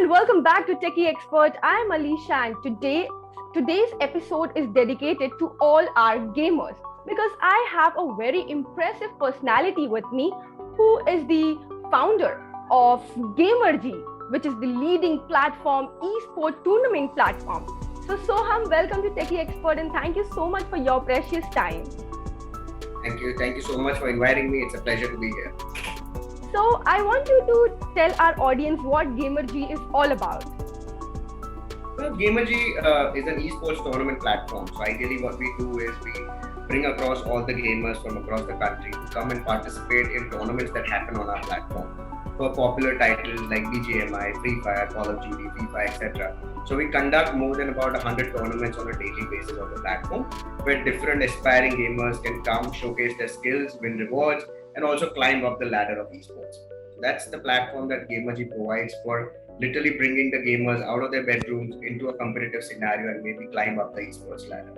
welcome back to Techie Expert. I'm Alisha, and today's episode is dedicated to all our gamers because I have a very impressive personality with me who is the founder of Gamergy, which is the leading platform esport tournament platform. So Soham, welcome to Techie Expert, and thank you so much for your precious time. Thank you. Thank you so much for inviting me. It's a pleasure to be here. So I want you to tell our audience what Gamergy is all about. Well, Gamergy is an esports tournament platform. So ideally what we do is we bring across all the gamers from across the country to come and participate in tournaments that happen on our platform for popular titles like BGMI, Free Fire, Call of Duty, FIFA, etc. So we conduct more than about 100 tournaments on a daily basis on the platform where different aspiring gamers can come, showcase their skills, win rewards, and also climb up the ladder of esports. So that's the platform that Gamergy provides for literally bringing the gamers out of their bedrooms into a competitive scenario and maybe climb up the esports ladder.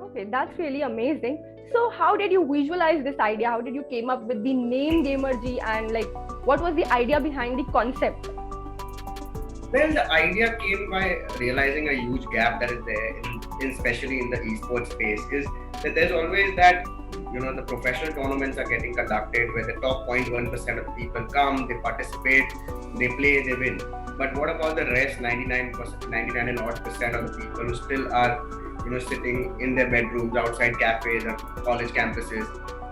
Okay, that's really amazing. So how did you visualize this idea? How did you came up with the name Gamergy, and what was the idea behind the concept? Well, the idea came by realizing a huge gap that is there, especially in the esports space, is that there's always that, the professional tournaments are getting conducted where the top 0.1% of the people come, they participate, they play, they win. But what about the rest 99%, 99 and odd percent of the people who still are, sitting in their bedrooms, outside cafes or college campuses,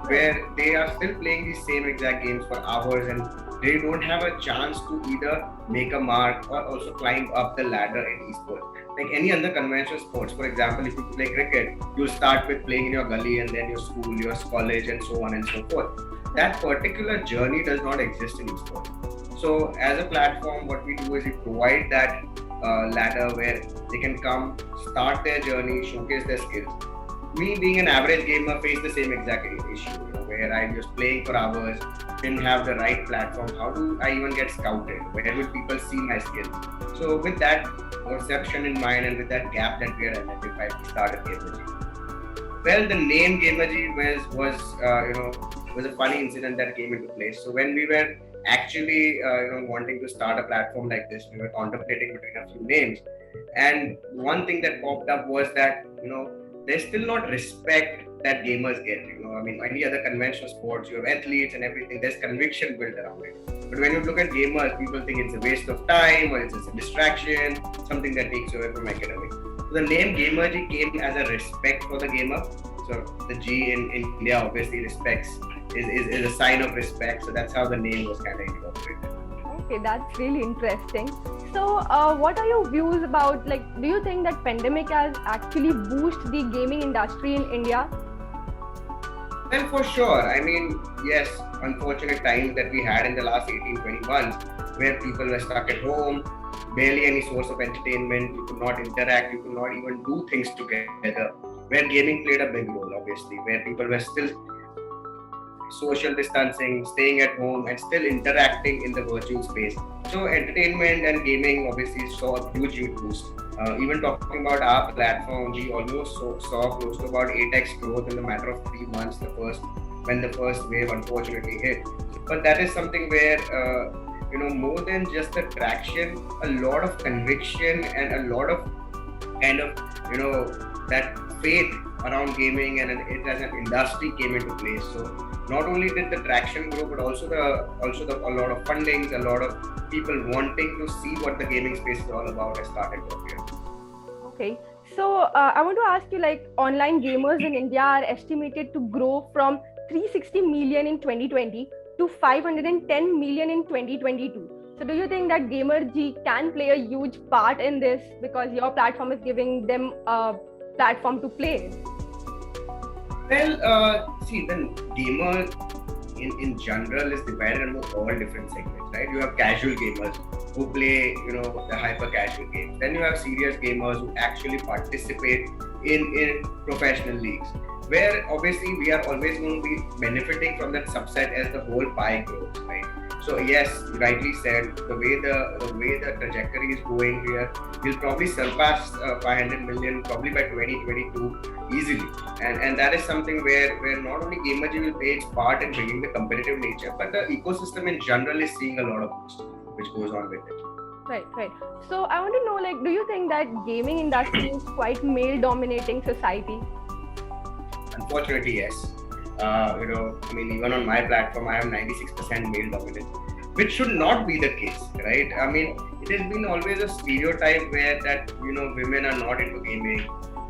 where they are still playing these same exact games for hours and they don't have a chance to either make a mark or also climb up the ladder in esports. Like any other conventional sports, for example, if you play cricket, you'll start with playing in your gully and then your school, your college, and so on and so forth. That particular journey does not exist in esports. So as a platform, what we do is we provide that ladder where they can come, start their journey, showcase their skills. Me being an average gamer faced the same exact issue, where I was playing for hours, didn't have the right platform. How do I even get scouted? Where will people see my skills? So with that perception in mind and with that gap that we had identified, we started Gamergy. Well, the name Gamergy was a funny incident that came into place. So when we were actually wanting to start a platform like this, we were contemplating between a few names, and one thing that popped up was that there's still not respect that gamers get. Any other conventional sports, you have athletes and everything, there's conviction built around it. But when you look at gamers, people think it's a waste of time or it's just a distraction, something that takes away from academics. So the name Gamergy came as a respect for the gamer. So the G in India obviously respects is a sign of respect. So that's how the name was kind of incorporated. Okay, that's really interesting. So, what are your views about, do you think that pandemic has actually boosted the gaming industry in India? Well, for sure. Yes, unfortunate times that we had in the last 18-20 months where people were stuck at home, barely any source of entertainment, you could not interact, you could not even do things together, where gaming played a big role, obviously, where people were still social distancing, staying at home, and still interacting in the virtual space. So entertainment and gaming obviously saw a huge boost. Even talking about our platform, we almost saw close to about 8x growth in a matter of 3 months. When the first wave unfortunately hit. But that is something where more than just the traction, a lot of conviction and a lot of that faith around gaming and it as an industry came into place. So not only did the traction grow, but also a lot of fundings, a lot of people wanting to see what the gaming space is all about has started to appear. Okay, so I want to ask you, online gamers in India are estimated to grow from 360 million in 2020 to 510 million in 2022. So do you think that Gamergy can play a huge part in this because your platform is giving them a platform to play? Well, the gamer in general is divided into all different segments, right? You have casual gamers who play, the hyper casual games. Then you have serious gamers who actually participate in professional leagues, where obviously we are always going to be benefiting from that subset as the whole pie grows, right? So yes, you rightly said, the way the trajectory is going here, we'll probably surpass 500 million probably by 2022 easily, and that is something where not only Gamergy will play its part in bringing the competitive nature, but the ecosystem in general is seeing a lot of boost, which goes on with it. Right. So I want to know, like, do you think that gaming industry is quite male-dominating society? Unfortunately, yes. I mean, even on my platform, I am 96% male dominant, which should not be the case, right? I mean, it has been always a stereotype where that women are not into gaming.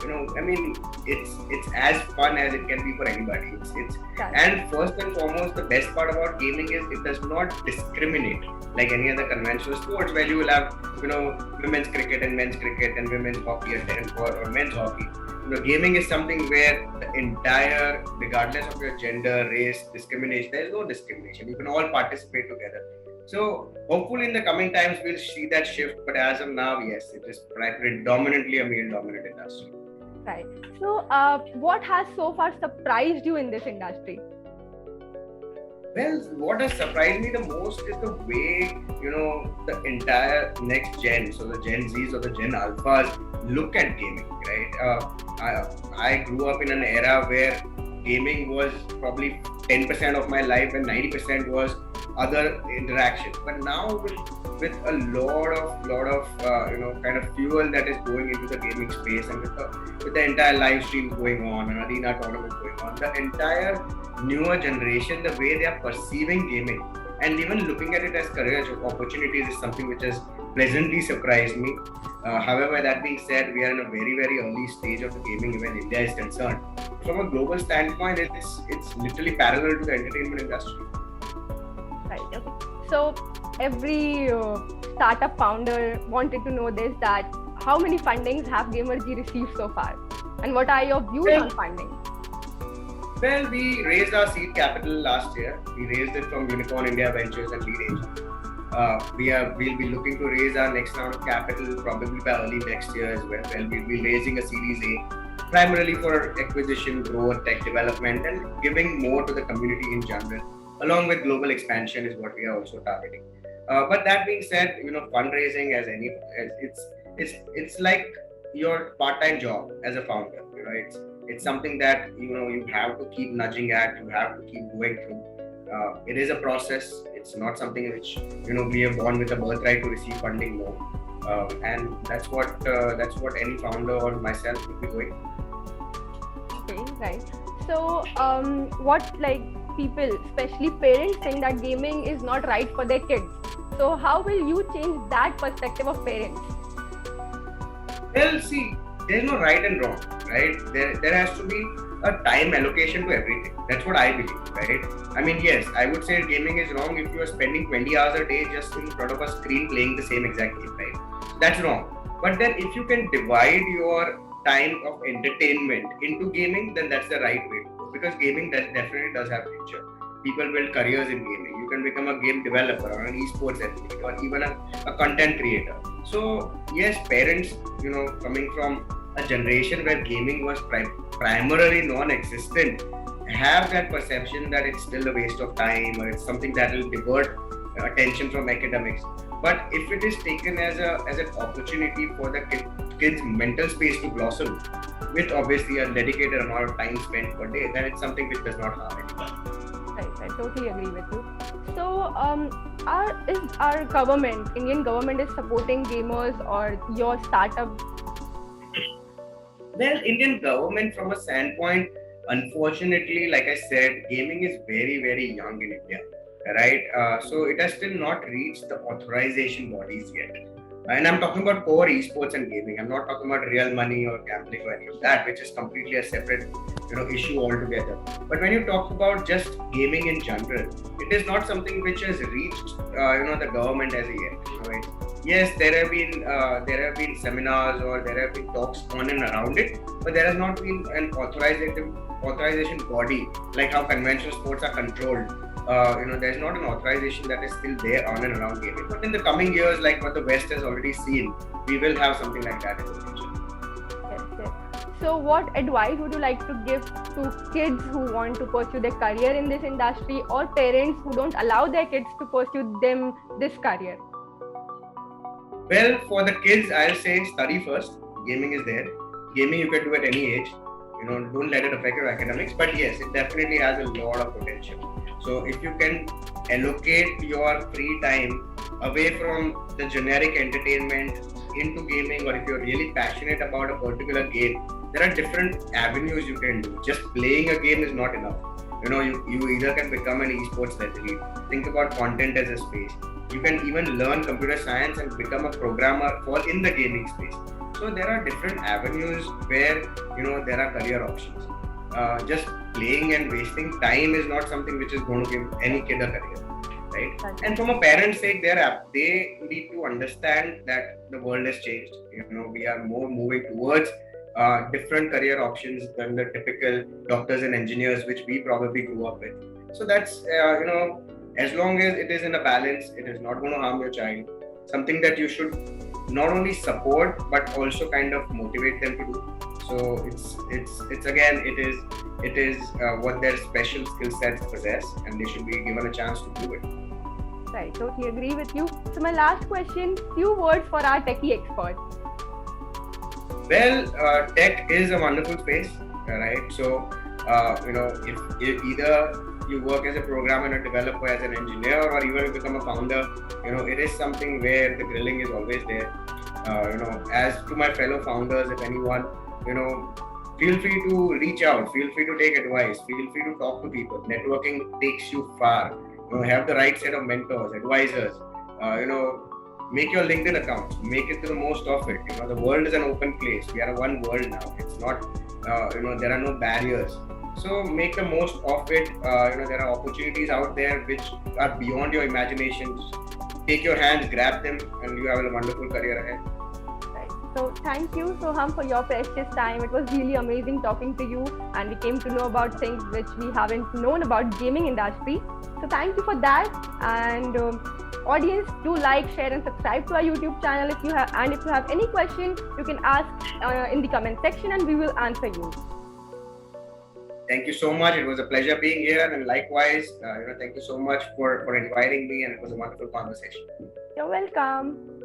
I mean, it's as fun as it can be for anybody. It's Right. And first and foremost, the best part about gaming is it does not discriminate like any other conventional sports where you will have women's cricket and men's cricket and women's hockey or men's hockey. Gaming is something where the entire, regardless of your gender, race, discrimination, there is no discrimination. You can all participate together. So hopefully in the coming times we'll see that shift. But as of now, yes, it is predominantly a male-dominant industry. Right. So, what has so far surprised you in this industry? Well, what has surprised me the most is the way, the entire next gen, so the Gen Zs or the Gen Alphas look at gaming, right? I grew up in an era where gaming was probably 10% of my life and 90% was other interactions. But now with a lot of kind of fuel that is going into the gaming space, and with the entire live streams going on and arena tournaments going on, the entire newer generation, the way they are perceiving gaming and even looking at it as career opportunities is something which has pleasantly surprised me. However, that being said, we are in a very, very early stage of the gaming when India is concerned. From a global standpoint, it's literally parallel to the entertainment industry. Right. Okay. So every startup founder wanted to know this, that how many fundings have Gamerji received so far, and what are your views on funding? Well, we raised our seed capital last year. We raised it from Unicorn India Ventures and Lead Angel. We'll be looking to raise our next round of capital probably by early next year as well. We'll be raising a Series A, primarily for acquisition, growth, tech development, and giving more to the community in general, along with global expansion is what we are also targeting. But that being said, fundraising it's like your part-time job as a founder. It's something that you have to keep nudging at, you have to keep going through. It is a process. It's not something which we are born with a birthright to receive funding. No, and that's what any founder or myself would be doing. Okay, right. So, what, like, people, especially parents, think that gaming is not right for their kids. So, how will you change that perspective of parents? Well, see, there's no right and wrong, right? There has to be a time allocation to everything. That's what I believe, right? I mean, yes, I would say gaming is wrong if you are spending 20 hours a day just in front of a screen playing the same exact game, right? That's wrong. But then if you can divide your time of entertainment into gaming, then that's the right way to go, because gaming definitely does have future. People build careers in gaming. You can become a game developer or an esports athlete or even a content creator. So yes, parents, coming from a generation where gaming was primarily non-existent, have that perception that it's still a waste of time or it's something that will divert attention from academics. But if it is taken as an opportunity for the kids' mental space to blossom, with obviously a dedicated amount of time spent per day, then it's something which does not harm anybody. Right, I totally agree with you. So, our government, Indian government, is supporting gamers or your startup? Well, Indian government, from a standpoint, unfortunately, like I said, gaming is very, very young in India, right? So it has still not reached the authorization bodies yet. And I'm talking about core esports and gaming. I'm not talking about real money or gambling or any of that, which is completely a separate, issue altogether. But when you talk about just gaming in general, it is not something which has reached, the government as yet. Right? Yes, there have been seminars or there have been talks on and around it, but there has not been an authorization body like how conventional sports are controlled. There's not an authorization that is still there on and around gaming. But in the coming years, like what the West has already seen, we will have something like that in the future. Yes. So, what advice would you like to give to kids who want to pursue their career in this industry, or parents who don't allow their kids to pursue this career? Well, for the kids, I'll say study first. Gaming is there. Gaming you can do at any age. Don't let it affect your academics. But yes, it definitely has a lot of potential. So if you can allocate your free time away from the generic entertainment into gaming, or if you're really passionate about a particular game, there are different avenues you can do. Just playing a game is not enough. You either can become an esports athlete, think about content as a space. You can even learn computer science and become a programmer for in the gaming space. So there are different avenues where there are career options. Just playing and wasting time is not something which is going to give any kid a career, right? And from a parent's sake, they need to understand that the world has changed. We are more moving towards different career options than the typical doctors and engineers which we probably grew up with. So that's as long as it is in a balance, it is not going to harm your child. Something that you should not only support but also kind of motivate them to do. So it's again it is what their special skill sets possess, and they should be given a chance to do it. Right, totally agree with you. So my last question, few words for our techie expert. Well, tech is a wonderful space, right? So if either you work as a programmer, a developer, as an engineer, or even you become a founder, it is something where the grilling is always there. As to my fellow founders, if anyone, feel free to reach out, feel free to take advice, feel free to talk to people. Networking takes you far. Have the right set of mentors, advisors. Make your LinkedIn account, make it to the most of it. The world is an open place. We are a one world now. It's not, there are no barriers. So make the most of it. There are opportunities out there which are beyond your imagination. Take your hands, grab them, and you have a wonderful career ahead. Right. So thank you, Soham, for your precious time. It was really amazing talking to you, and we came to know about things which we haven't known about gaming industry. So thank you for that. And audience, do like, share, and subscribe to our YouTube channel if you have. And if you have any question, you can ask in the comment section, and we will answer you. Thank you so much. It was a pleasure being here, and likewise, thank you so much for inviting me, and it was a wonderful conversation. You're welcome.